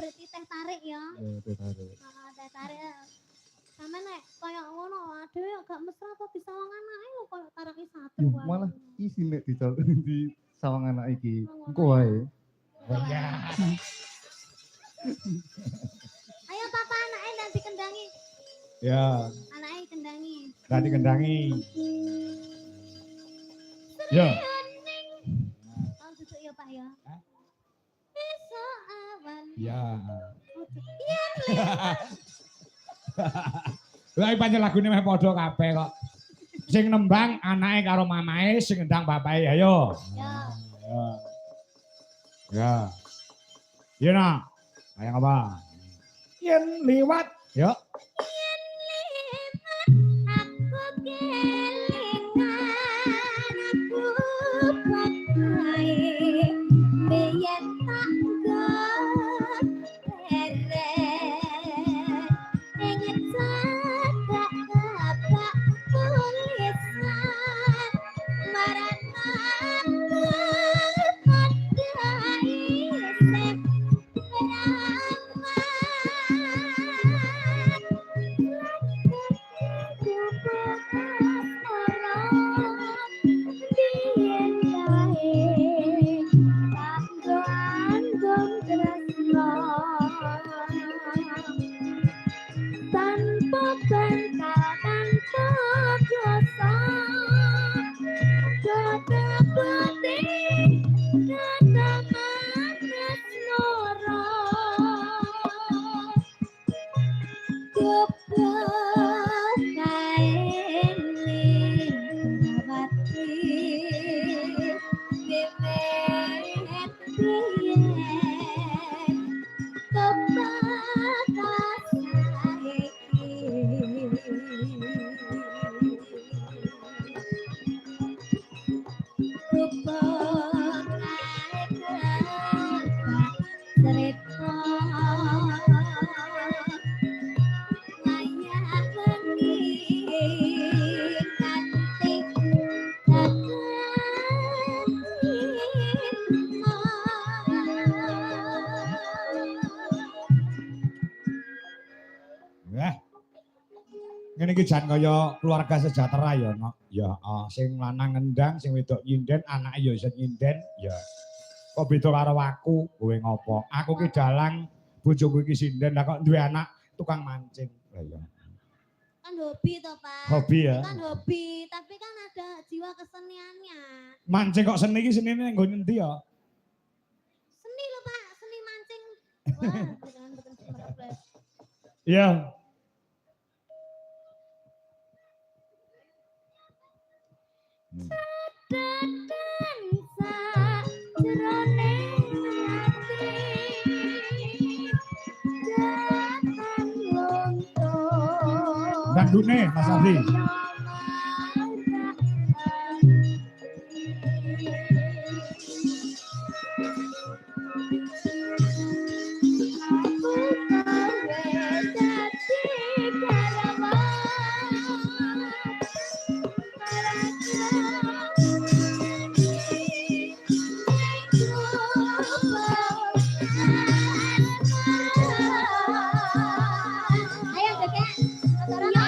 berarti teh tarik ya. Teh tarik. Teh tarik. Sama nek kaya ngono dhewe gak mesra apa bisa wong anake lho koyo tariki satu wae. Malah isi nek di sawang anak iki. Engko wae. Oh iya. Ayo papa anake ndak dikendangi. Ya. Anake kendangi. Tadi kendangi. Ya. Oh duduk ya Pak ya. Esok awan. Ya. Iya. Lah iki pancen lagune meh padha kabeh kok. Sing nembang anake karo mamae, sing ngendang bapake ayo. Ya. Ya. Ya. Iya nak. Kayak apa? Yen liwat. Yuk. Yen liwat aku kelingan aku pakai biyen tak Ngene iki jan kaya keluarga sejahtera ya, Nok. Ya, sing lanang ngendang, sing wedok nyinden, anake ya iso nyinden, ya. Kok beda karo aku, kowe ngopo? Aku ki dalang, bojoku iki sinden, lah kok duwe anak tukang mancing. Lah ya. Kan hobi toh, Pak. Hobi ya. Kan hobi, tapi kan ada jiwa keseniannya. Mancing kok seni iki senine nggo ngendi ya? Seni lho, Pak, seni mancing. Wah, jangan betul surprise. Iya. Dandune Mas Abdi. Warna